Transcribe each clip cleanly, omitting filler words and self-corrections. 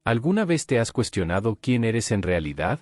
¿Alguna vez te has cuestionado quién eres en realidad?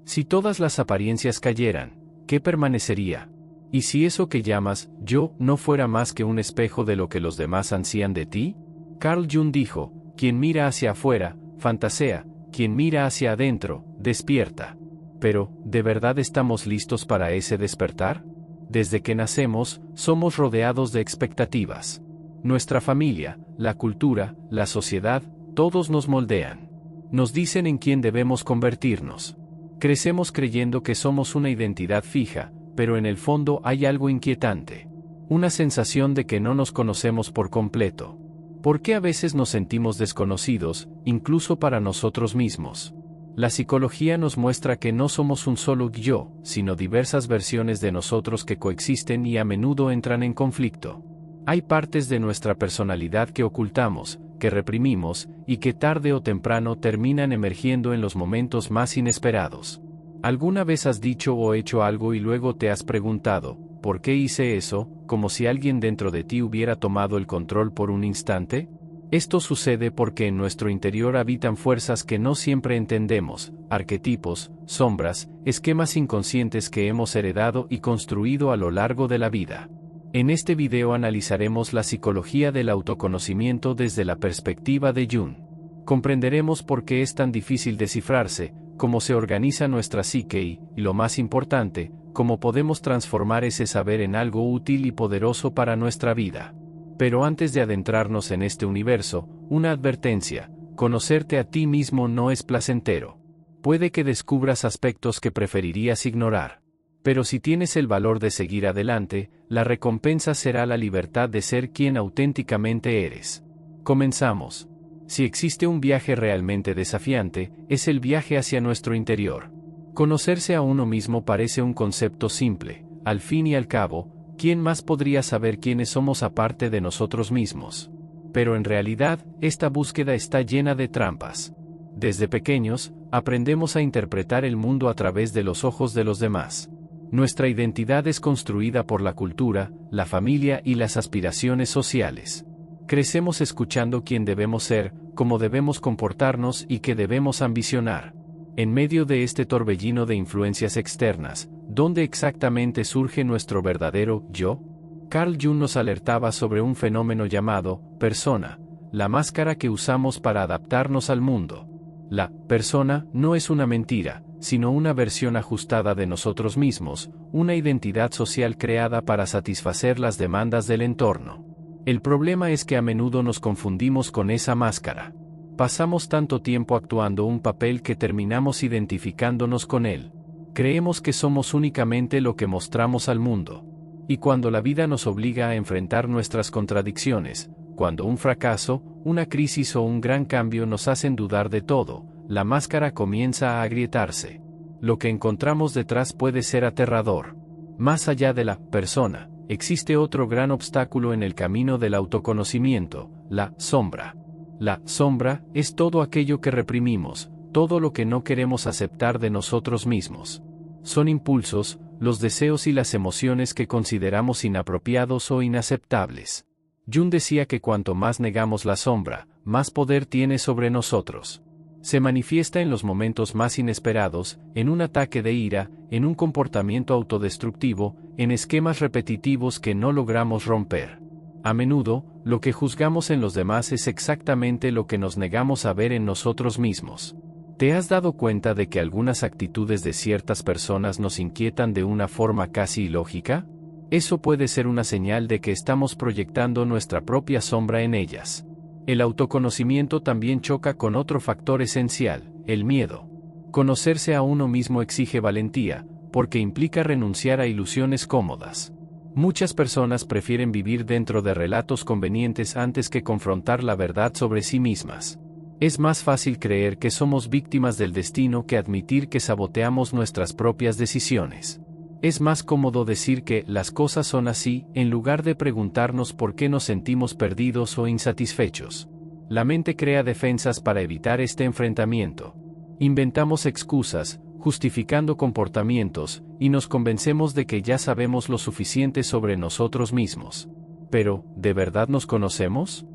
Si todas las apariencias cayeran, ¿qué permanecería? ¿Y si eso que llamas yo no fuera más que un espejo de lo que los demás ansían de ti? Carl Jung dijo, quien mira hacia afuera, fantasea, quien mira hacia adentro, despierta. Pero, ¿de verdad estamos listos para ese despertar? Desde que nacemos, somos rodeados de expectativas. Nuestra familia, la cultura, la sociedad, todos nos moldean. Nos dicen en quién debemos convertirnos. Crecemos creyendo que somos una identidad fija, pero en el fondo hay algo inquietante. Una sensación de que no nos conocemos por completo. ¿Por qué a veces nos sentimos desconocidos, incluso para nosotros mismos? La psicología nos muestra que no somos un solo yo, sino diversas versiones de nosotros que coexisten y a menudo entran en conflicto. Hay partes de nuestra personalidad que ocultamos, que reprimimos, y que tarde o temprano terminan emergiendo en los momentos más inesperados. ¿Alguna vez has dicho o hecho algo y luego te has preguntado, ¿por qué hice eso?, como si alguien dentro de ti hubiera tomado el control por un instante? Esto sucede porque en nuestro interior habitan fuerzas que no siempre entendemos, arquetipos, sombras, esquemas inconscientes que hemos heredado y construido a lo largo de la vida. En este video analizaremos la psicología del autoconocimiento desde la perspectiva de Jung. Comprenderemos por qué es tan difícil descifrarse, cómo se organiza nuestra psique y, lo más importante, cómo podemos transformar ese saber en algo útil y poderoso para nuestra vida. Pero antes de adentrarnos en este universo, una advertencia: conocerte a ti mismo no es placentero. Puede que descubras aspectos que preferirías ignorar. Pero si tienes el valor de seguir adelante, la recompensa será la libertad de ser quien auténticamente eres. Comenzamos. Si existe un viaje realmente desafiante, es el viaje hacia nuestro interior. Conocerse a uno mismo parece un concepto simple. Al fin y al cabo, ¿quién más podría saber quiénes somos aparte de nosotros mismos? Pero en realidad, esta búsqueda está llena de trampas. Desde pequeños, aprendemos a interpretar el mundo a través de los ojos de los demás. Nuestra identidad es construida por la cultura, la familia y las aspiraciones sociales. Crecemos escuchando quién debemos ser, cómo debemos comportarnos y qué debemos ambicionar. En medio de este torbellino de influencias externas, ¿dónde exactamente surge nuestro verdadero yo? Carl Jung nos alertaba sobre un fenómeno llamado persona, la máscara que usamos para adaptarnos al mundo. La persona no es una mentira, sino una versión ajustada de nosotros mismos, una identidad social creada para satisfacer las demandas del entorno. El problema es que a menudo nos confundimos con esa máscara. Pasamos tanto tiempo actuando un papel que terminamos identificándonos con él. Creemos que somos únicamente lo que mostramos al mundo. Y cuando la vida nos obliga a enfrentar nuestras contradicciones, cuando un fracaso, una crisis o un gran cambio nos hacen dudar de todo, la máscara comienza a agrietarse. Lo que encontramos detrás puede ser aterrador. Más allá de la persona, existe otro gran obstáculo en el camino del autoconocimiento: la sombra. La sombra es todo aquello que reprimimos, todo lo que no queremos aceptar de nosotros mismos. Son impulsos, los deseos y las emociones que consideramos inapropiados o inaceptables. Jung decía que cuanto más negamos la sombra, más poder tiene sobre nosotros. Se manifiesta en los momentos más inesperados, en un ataque de ira, en un comportamiento autodestructivo, en esquemas repetitivos que no logramos romper. A menudo, lo que juzgamos en los demás es exactamente lo que nos negamos a ver en nosotros mismos. ¿Te has dado cuenta de que algunas actitudes de ciertas personas nos inquietan de una forma casi ilógica? Eso puede ser una señal de que estamos proyectando nuestra propia sombra en ellas. El autoconocimiento también choca con otro factor esencial: el miedo. Conocerse a uno mismo exige valentía, porque implica renunciar a ilusiones cómodas. Muchas personas prefieren vivir dentro de relatos convenientes antes que confrontar la verdad sobre sí mismas. Es más fácil creer que somos víctimas del destino que admitir que saboteamos nuestras propias decisiones. Es más cómodo decir que las cosas son así, en lugar de preguntarnos por qué nos sentimos perdidos o insatisfechos. La mente crea defensas para evitar este enfrentamiento. Inventamos excusas, justificando comportamientos, y nos convencemos de que ya sabemos lo suficiente sobre nosotros mismos. Pero, ¿de verdad nos conocemos?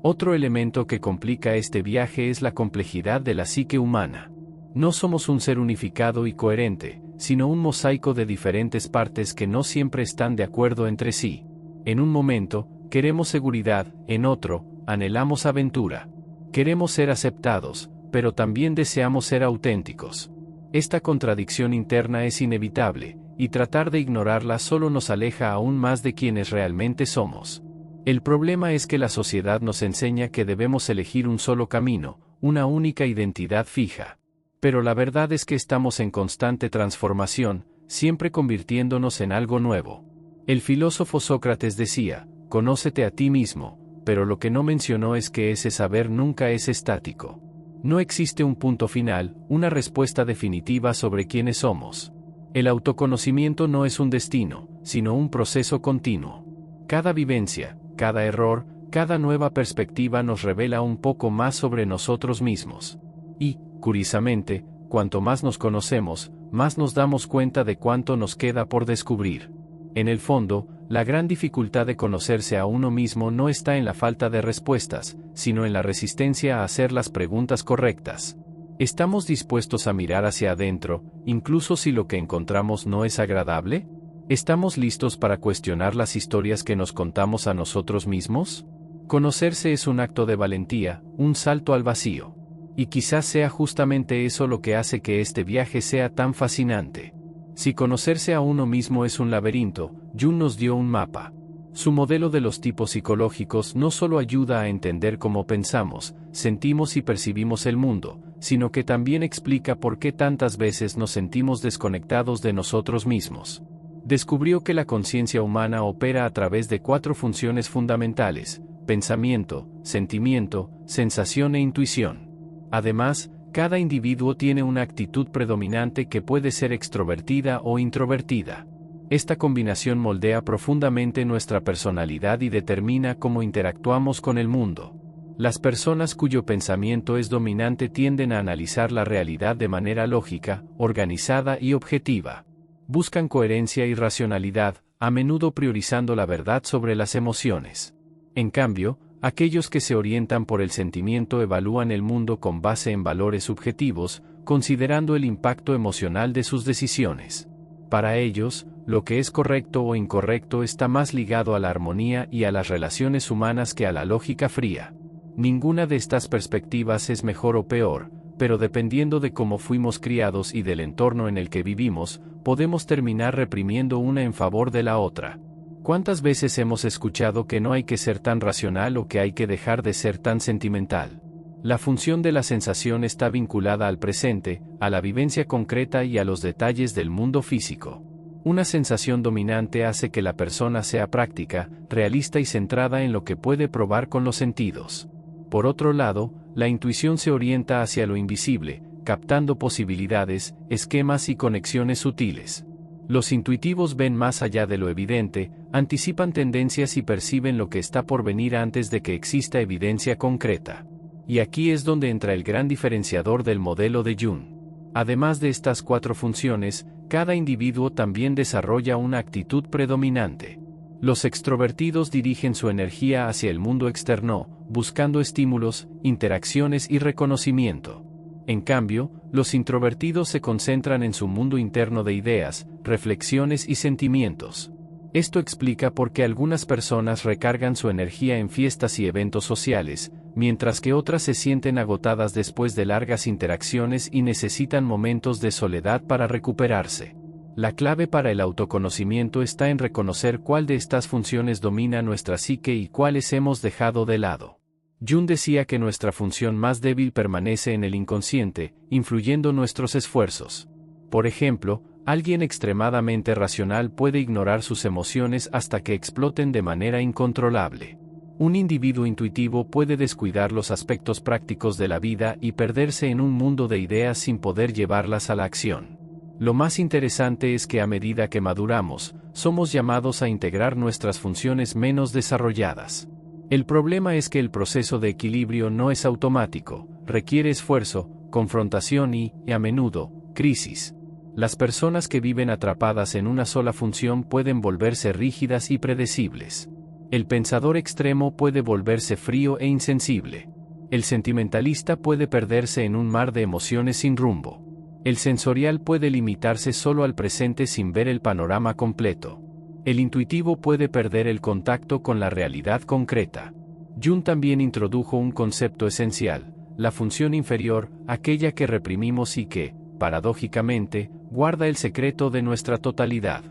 Otro elemento que complica este viaje es la complejidad de la psique humana. No somos un ser unificado y coherente, sino un mosaico de diferentes partes que no siempre están de acuerdo entre sí. En un momento, queremos seguridad, en otro, anhelamos aventura. Queremos ser aceptados, pero también deseamos ser auténticos. Esta contradicción interna es inevitable, y tratar de ignorarla solo nos aleja aún más de quienes realmente somos. El problema es que la sociedad nos enseña que debemos elegir un solo camino, una única identidad fija. Pero la verdad es que estamos en constante transformación, siempre convirtiéndonos en algo nuevo. El filósofo Sócrates decía, «Conócete a ti mismo», pero lo que no mencionó es que ese saber nunca es estático. No existe un punto final, una respuesta definitiva sobre quiénes somos. El autoconocimiento no es un destino, sino un proceso continuo. Cada vivencia, cada error, cada nueva perspectiva nos revela un poco más sobre nosotros mismos. Y, curiosamente, cuanto más nos conocemos, más nos damos cuenta de cuánto nos queda por descubrir. En el fondo, la gran dificultad de conocerse a uno mismo no está en la falta de respuestas, sino en la resistencia a hacer las preguntas correctas. ¿Estamos dispuestos a mirar hacia adentro, incluso si lo que encontramos no es agradable? ¿Estamos listos para cuestionar las historias que nos contamos a nosotros mismos? Conocerse es un acto de valentía, un salto al vacío. Y quizás sea justamente eso lo que hace que este viaje sea tan fascinante. Si conocerse a uno mismo es un laberinto, Jung nos dio un mapa. Su modelo de los tipos psicológicos no solo ayuda a entender cómo pensamos, sentimos y percibimos el mundo, sino que también explica por qué tantas veces nos sentimos desconectados de nosotros mismos. Descubrió que la conciencia humana opera a través de 4 funciones fundamentales: pensamiento, sentimiento, sensación e intuición. Además, cada individuo tiene una actitud predominante que puede ser extrovertida o introvertida. Esta combinación moldea profundamente nuestra personalidad y determina cómo interactuamos con el mundo. Las personas cuyo pensamiento es dominante tienden a analizar la realidad de manera lógica, organizada y objetiva. Buscan coherencia y racionalidad, a menudo priorizando la verdad sobre las emociones. En cambio, aquellos que se orientan por el sentimiento evalúan el mundo con base en valores subjetivos, considerando el impacto emocional de sus decisiones. Para ellos, lo que es correcto o incorrecto está más ligado a la armonía y a las relaciones humanas que a la lógica fría. Ninguna de estas perspectivas es mejor o peor, pero dependiendo de cómo fuimos criados y del entorno en el que vivimos, podemos terminar reprimiendo una en favor de la otra. ¿Cuántas veces hemos escuchado que no hay que ser tan racional o que hay que dejar de ser tan sentimental? La función de la sensación está vinculada al presente, a la vivencia concreta y a los detalles del mundo físico. Una sensación dominante hace que la persona sea práctica, realista y centrada en lo que puede probar con los sentidos. Por otro lado, la intuición se orienta hacia lo invisible, captando posibilidades, esquemas y conexiones sutiles. Los intuitivos ven más allá de lo evidente, anticipan tendencias y perciben lo que está por venir antes de que exista evidencia concreta. Y aquí es donde entra el gran diferenciador del modelo de Jung. Además de estas 4 funciones, cada individuo también desarrolla una actitud predominante. Los extrovertidos dirigen su energía hacia el mundo externo, buscando estímulos, interacciones y reconocimiento. En cambio, los introvertidos se concentran en su mundo interno de ideas, reflexiones y sentimientos. Esto explica por qué algunas personas recargan su energía en fiestas y eventos sociales, mientras que otras se sienten agotadas después de largas interacciones y necesitan momentos de soledad para recuperarse. La clave para el autoconocimiento está en reconocer cuál de estas funciones domina nuestra psique y cuáles hemos dejado de lado. Jung decía que nuestra función más débil permanece en el inconsciente, influyendo nuestros esfuerzos. Por ejemplo, alguien extremadamente racional puede ignorar sus emociones hasta que exploten de manera incontrolable. Un individuo intuitivo puede descuidar los aspectos prácticos de la vida y perderse en un mundo de ideas sin poder llevarlas a la acción. Lo más interesante es que a medida que maduramos, somos llamados a integrar nuestras funciones menos desarrolladas. El problema es que el proceso de equilibrio no es automático, requiere esfuerzo, confrontación y, a menudo, crisis. Las personas que viven atrapadas en una sola función pueden volverse rígidas y predecibles. El pensador extremo puede volverse frío e insensible. El sentimentalista puede perderse en un mar de emociones sin rumbo. El sensorial puede limitarse solo al presente sin ver el panorama completo. El intuitivo puede perder el contacto con la realidad concreta. Jung también introdujo un concepto esencial, la función inferior, aquella que reprimimos y que, paradójicamente, guarda el secreto de nuestra totalidad.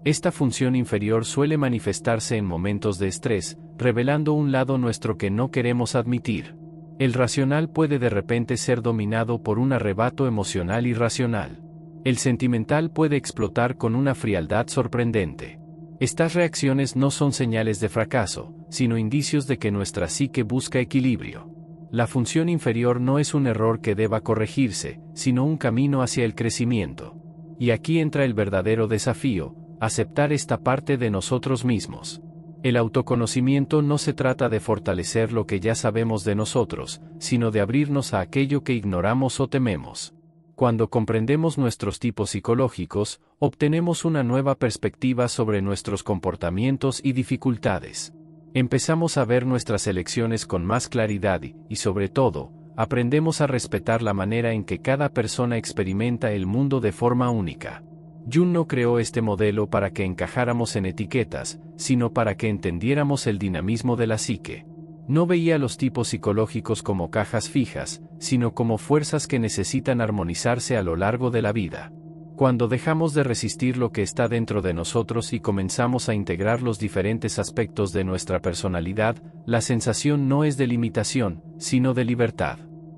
Esta función inferior suele manifestarse en momentos de estrés, revelando un lado nuestro que no queremos admitir. El racional puede de repente ser dominado por un arrebato emocional irracional. El sentimental puede explotar con una frialdad sorprendente. Estas reacciones no son señales de fracaso, sino indicios de que nuestra psique busca equilibrio. La función inferior no es un error que deba corregirse, sino un camino hacia el crecimiento. Y aquí entra el verdadero desafío, aceptar esta parte de nosotros mismos. El autoconocimiento no se trata de fortalecer lo que ya sabemos de nosotros, sino de abrirnos a aquello que ignoramos o tememos. Cuando comprendemos nuestros tipos psicológicos, obtenemos una nueva perspectiva sobre nuestros comportamientos y dificultades. Empezamos a ver nuestras elecciones con más claridad y, sobre todo, aprendemos a respetar la manera en que cada persona experimenta el mundo de forma única. Jung no creó este modelo para que encajáramos en etiquetas, sino para que entendiéramos el dinamismo de la psique. No veía los tipos psicológicos como cajas fijas, sino como fuerzas que necesitan armonizarse a lo largo de la vida. Cuando dejamos de resistir lo que está dentro de nosotros y comenzamos a integrar los diferentes aspectos de nuestra personalidad, la sensación no es de limitación, sino de libertad.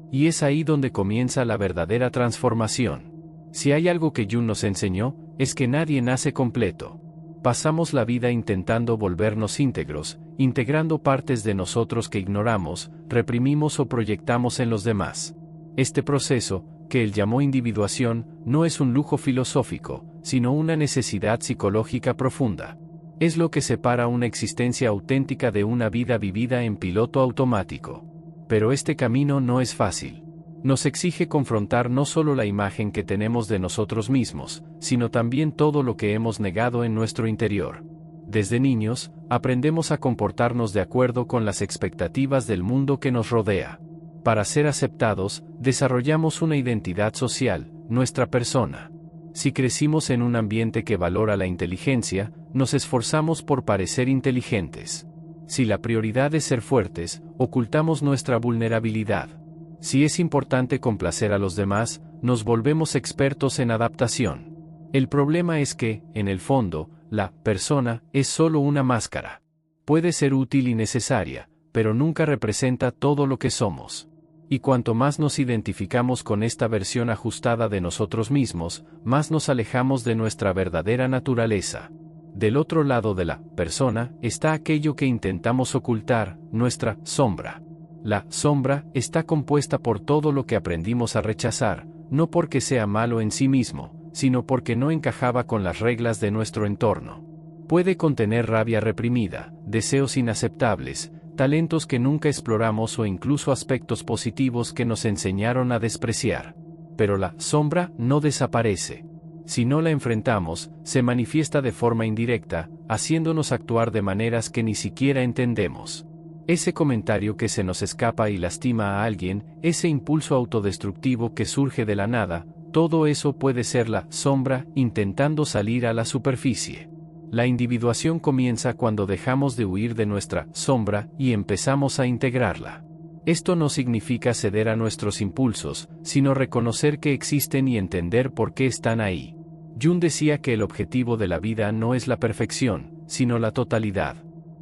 Y es ahí donde comienza la verdadera transformación. Si hay algo que Jung nos enseñó, es que nadie nace completo. Pasamos la vida intentando volvernos íntegros, integrando partes de nosotros que ignoramos, reprimimos o proyectamos en los demás. Este proceso, que él llamó individuación, no es un lujo filosófico, sino una necesidad psicológica profunda. Es lo que separa una existencia auténtica de una vida vivida en piloto automático. Pero este camino no es fácil. Nos exige confrontar no solo la imagen que tenemos de nosotros mismos, sino también todo lo que hemos negado en nuestro interior. Desde niños, aprendemos a comportarnos de acuerdo con las expectativas del mundo que nos rodea. Para ser aceptados, desarrollamos una identidad social, nuestra persona. Si crecimos en un ambiente que valora la inteligencia, nos esforzamos por parecer inteligentes. Si la prioridad es ser fuertes, ocultamos nuestra vulnerabilidad. Si es importante complacer a los demás, nos volvemos expertos en adaptación. El problema es que, en el fondo, la persona es solo una máscara. Puede ser útil y necesaria, pero nunca representa todo lo que somos. Y cuanto más nos identificamos con esta versión ajustada de nosotros mismos, más nos alejamos de nuestra verdadera naturaleza. Del otro lado de la persona está aquello que intentamos ocultar, nuestra sombra. La sombra está compuesta por todo lo que aprendimos a rechazar, no porque sea malo en sí mismo, sino porque no encajaba con las reglas de nuestro entorno. Puede contener rabia reprimida, deseos inaceptables, talentos que nunca exploramos o incluso aspectos positivos que nos enseñaron a despreciar. Pero la sombra no desaparece. Si no la enfrentamos, se manifiesta de forma indirecta, haciéndonos actuar de maneras que ni siquiera entendemos. Ese comentario que se nos escapa y lastima a alguien, ese impulso autodestructivo que surge de la nada, todo eso puede ser la sombra intentando salir a la superficie. La individuación comienza cuando dejamos de huir de nuestra sombra y empezamos a integrarla. Esto no significa ceder a nuestros impulsos, sino reconocer que existen y entender por qué están ahí. Jung decía que el objetivo de la vida no es la perfección, sino la totalidad.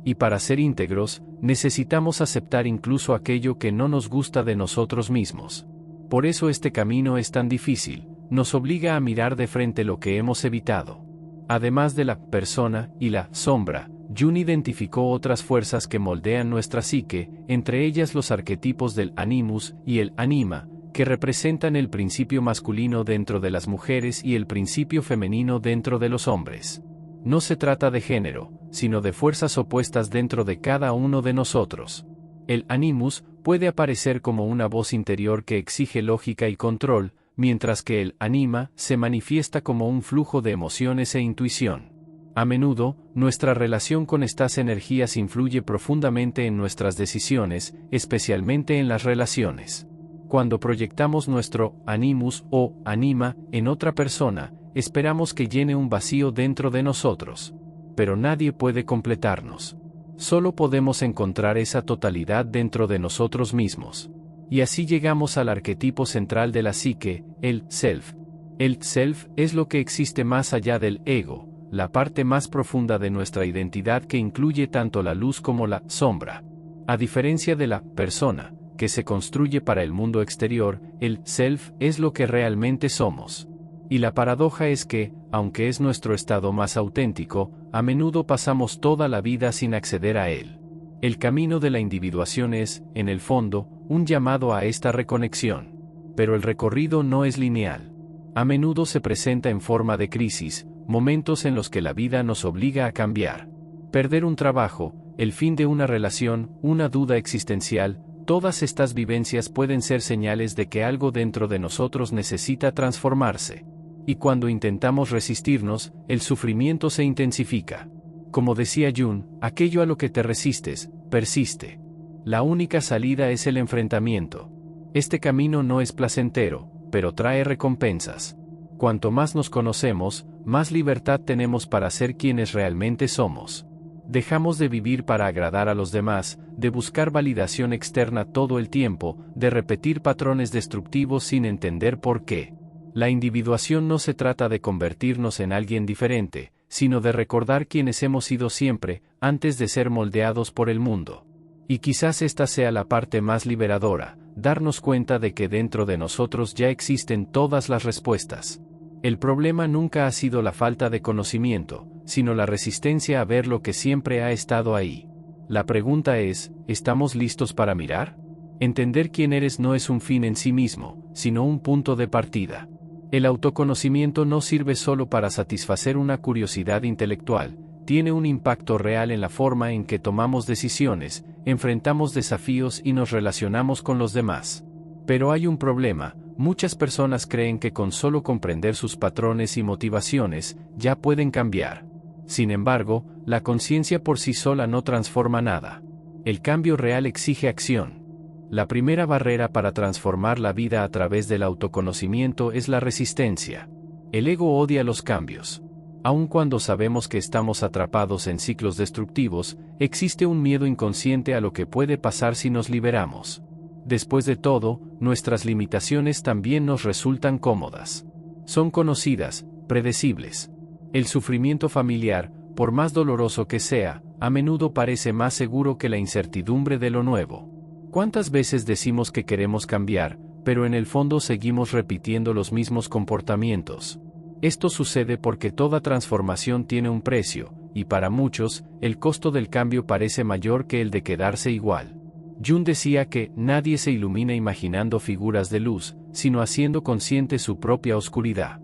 Y para ser íntegros, necesitamos aceptar incluso aquello que no nos gusta de nosotros mismos. Por eso este camino es tan difícil, nos obliga a mirar de frente lo que hemos evitado. Además de la persona y la sombra, Jung identificó otras fuerzas que moldean nuestra psique, entre ellas los arquetipos del animus y el anima, que representan el principio masculino dentro de las mujeres y el principio femenino dentro de los hombres. No se trata de género, sino de fuerzas opuestas dentro de cada uno de nosotros. El animus puede aparecer como una voz interior que exige lógica y control, mientras que el anima se manifiesta como un flujo de emociones e intuición. A menudo, nuestra relación con estas energías influye profundamente en nuestras decisiones, especialmente en las relaciones. Cuando proyectamos nuestro animus o anima en otra persona, esperamos que llene un vacío dentro de nosotros. Pero nadie puede completarnos. Solo podemos encontrar esa totalidad dentro de nosotros mismos. Y así llegamos al arquetipo central de la psique, el self. El self es lo que existe más allá del ego, la parte más profunda de nuestra identidad que incluye tanto la luz como la sombra. A diferencia de la persona, que se construye para el mundo exterior, el self es lo que realmente somos. Y la paradoja es que, aunque es nuestro estado más auténtico, a menudo pasamos toda la vida sin acceder a él. El camino de la individuación es, en el fondo, un llamado a esta reconexión. Pero el recorrido no es lineal. A menudo se presenta en forma de crisis, momentos en los que la vida nos obliga a cambiar. Perder un trabajo, el fin de una relación, una duda existencial, todas estas vivencias pueden ser señales de que algo dentro de nosotros necesita transformarse. Y cuando intentamos resistirnos, el sufrimiento se intensifica. Como decía Jung, aquello a lo que te resistes, persiste. La única salida es el enfrentamiento. Este camino no es placentero, pero trae recompensas. Cuanto más nos conocemos, más libertad tenemos para ser quienes realmente somos. Dejamos de vivir para agradar a los demás, de buscar validación externa todo el tiempo, de repetir patrones destructivos sin entender por qué. La individuación no se trata de convertirnos en alguien diferente, sino de recordar quiénes hemos sido siempre, antes de ser moldeados por el mundo. Y quizás esta sea la parte más liberadora, darnos cuenta de que dentro de nosotros ya existen todas las respuestas. El problema nunca ha sido la falta de conocimiento, sino la resistencia a ver lo que siempre ha estado ahí. La pregunta es, ¿estamos listos para mirar? Entender quién eres no es un fin en sí mismo, sino un punto de partida. El autoconocimiento no sirve solo para satisfacer una curiosidad intelectual, tiene un impacto real en la forma en que tomamos decisiones, enfrentamos desafíos y nos relacionamos con los demás. Pero hay un problema, muchas personas creen que con solo comprender sus patrones y motivaciones, ya pueden cambiar. Sin embargo, la conciencia por sí sola no transforma nada. El cambio real exige acción. La primera barrera para transformar la vida a través del autoconocimiento es la resistencia. El ego odia los cambios. Aun cuando sabemos que estamos atrapados en ciclos destructivos, existe un miedo inconsciente a lo que puede pasar si nos liberamos. Después de todo, nuestras limitaciones también nos resultan cómodas. Son conocidas, predecibles. El sufrimiento familiar, por más doloroso que sea, a menudo parece más seguro que la incertidumbre de lo nuevo. ¿Cuántas veces decimos que queremos cambiar, pero en el fondo seguimos repitiendo los mismos comportamientos? Esto sucede porque toda transformación tiene un precio, y para muchos, el costo del cambio parece mayor que el de quedarse igual. Jung decía que nadie se ilumina imaginando figuras de luz, sino haciendo consciente su propia oscuridad.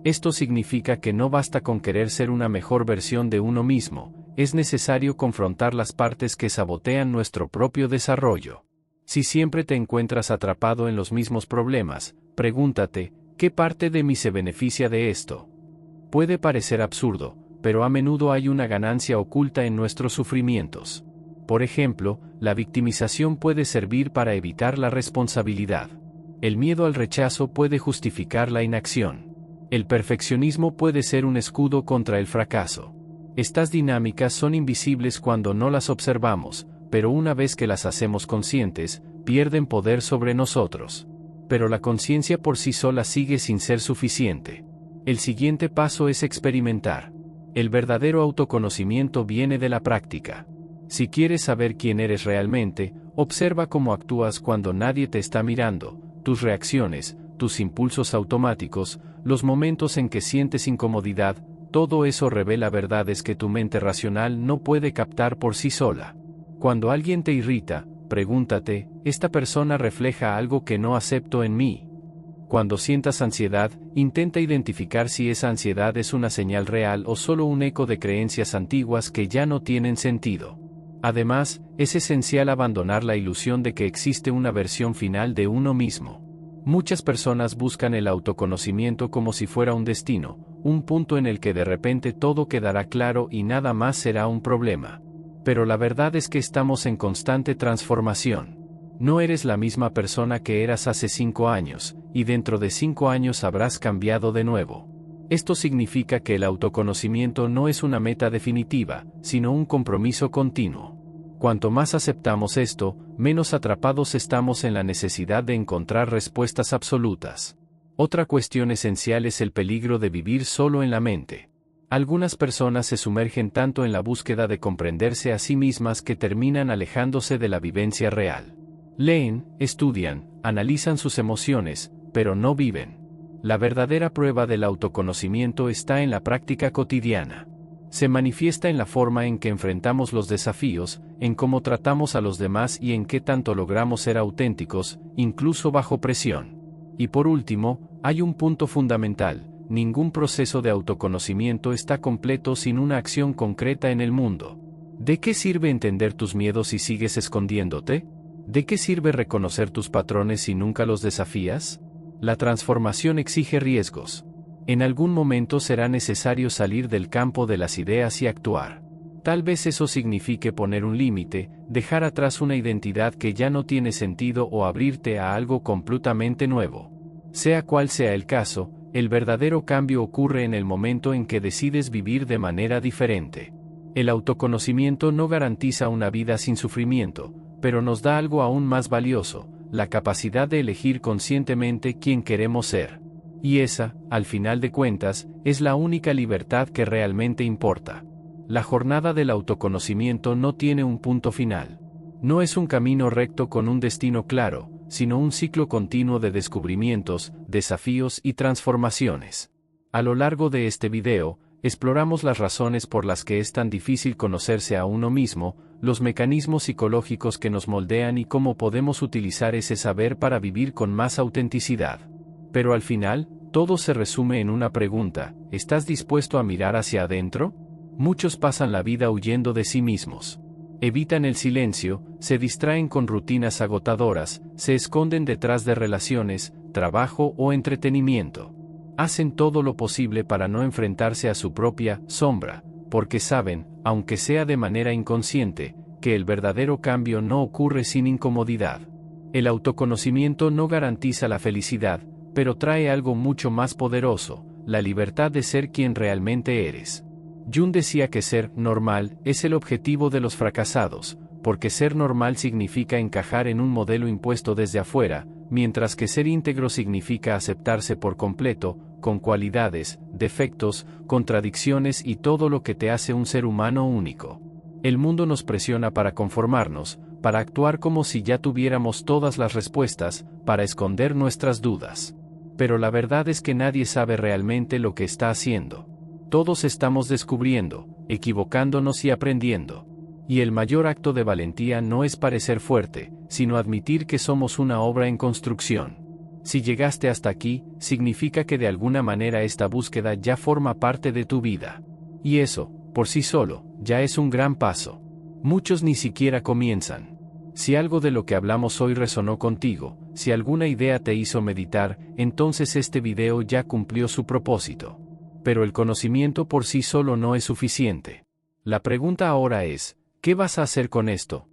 Esto significa que no basta con querer ser una mejor versión de uno mismo, es necesario confrontar las partes que sabotean nuestro propio desarrollo. Si siempre te encuentras atrapado en los mismos problemas, pregúntate, ¿qué parte de mí se beneficia de esto? Puede parecer absurdo, pero a menudo hay una ganancia oculta en nuestros sufrimientos. Por ejemplo, la victimización puede servir para evitar la responsabilidad. El miedo al rechazo puede justificar la inacción. El perfeccionismo puede ser un escudo contra el fracaso. Estas dinámicas son invisibles cuando no las observamos, pero una vez que las hacemos conscientes, pierden poder sobre nosotros. Pero la conciencia por sí sola sigue sin ser suficiente. El siguiente paso es experimentar. El verdadero autoconocimiento viene de la práctica. Si quieres saber quién eres realmente, observa cómo actúas cuando nadie te está mirando, tus reacciones, tus impulsos automáticos, los momentos en que sientes incomodidad, todo eso revela verdades que tu mente racional no puede captar por sí sola. Cuando alguien te irrita, pregúntate, ¿esta persona refleja algo que no acepto en mí? Cuando sientas ansiedad, intenta identificar si esa ansiedad es una señal real o solo un eco de creencias antiguas que ya no tienen sentido. Además, es esencial abandonar la ilusión de que existe una versión final de uno mismo. Muchas personas buscan el autoconocimiento como si fuera un destino, un punto en el que de repente todo quedará claro y nada más será un problema. Pero la verdad es que estamos en constante transformación. No eres la misma persona que eras hace 5 años, y dentro de 5 años habrás cambiado de nuevo. Esto significa que el autoconocimiento no es una meta definitiva, sino un compromiso continuo. Cuanto más aceptamos esto, menos atrapados estamos en la necesidad de encontrar respuestas absolutas. Otra cuestión esencial es el peligro de vivir solo en la mente. Algunas personas se sumergen tanto en la búsqueda de comprenderse a sí mismas que terminan alejándose de la vivencia real. Leen, estudian, analizan sus emociones, pero no viven. La verdadera prueba del autoconocimiento está en la práctica cotidiana. Se manifiesta en la forma en que enfrentamos los desafíos, en cómo tratamos a los demás y en qué tanto logramos ser auténticos, incluso bajo presión. Y por último, hay un punto fundamental: ningún proceso de autoconocimiento está completo sin una acción concreta en el mundo. ¿De qué sirve entender tus miedos si sigues escondiéndote? ¿De qué sirve reconocer tus patrones si nunca los desafías? La transformación exige riesgos. En algún momento será necesario salir del campo de las ideas y actuar. Tal vez eso signifique poner un límite, dejar atrás una identidad que ya no tiene sentido o abrirte a algo completamente nuevo. Sea cual sea el caso, el verdadero cambio ocurre en el momento en que decides vivir de manera diferente. El autoconocimiento no garantiza una vida sin sufrimiento, pero nos da algo aún más valioso: la capacidad de elegir conscientemente quién queremos ser. Y esa, al final de cuentas, es la única libertad que realmente importa. La jornada del autoconocimiento no tiene un punto final. No es un camino recto con un destino claro, sino un ciclo continuo de descubrimientos, desafíos y transformaciones. A lo largo de este video, exploramos las razones por las que es tan difícil conocerse a uno mismo, los mecanismos psicológicos que nos moldean y cómo podemos utilizar ese saber para vivir con más autenticidad. Pero al final, todo se resume en una pregunta: ¿estás dispuesto a mirar hacia adentro? Muchos pasan la vida huyendo de sí mismos. Evitan el silencio, se distraen con rutinas agotadoras, se esconden detrás de relaciones, trabajo o entretenimiento. Hacen todo lo posible para no enfrentarse a su propia sombra, porque saben, aunque sea de manera inconsciente, que el verdadero cambio no ocurre sin incomodidad. El autoconocimiento no garantiza la felicidad, pero trae algo mucho más poderoso: la libertad de ser quien realmente eres. Jung decía que ser normal es el objetivo de los fracasados, porque ser normal significa encajar en un modelo impuesto desde afuera, mientras que ser íntegro significa aceptarse por completo, con cualidades, defectos, contradicciones y todo lo que te hace un ser humano único. El mundo nos presiona para conformarnos, para actuar como si ya tuviéramos todas las respuestas, para esconder nuestras dudas. Pero la verdad es que nadie sabe realmente lo que está haciendo. Todos estamos descubriendo, equivocándonos y aprendiendo. Y el mayor acto de valentía no es parecer fuerte, sino admitir que somos una obra en construcción. Si llegaste hasta aquí, significa que de alguna manera esta búsqueda ya forma parte de tu vida. Y eso, por sí solo, ya es un gran paso. Muchos ni siquiera comienzan. Si algo de lo que hablamos hoy resonó contigo, si alguna idea te hizo meditar, entonces este video ya cumplió su propósito. Pero el conocimiento por sí solo no es suficiente. La pregunta ahora es: ¿qué vas a hacer con esto?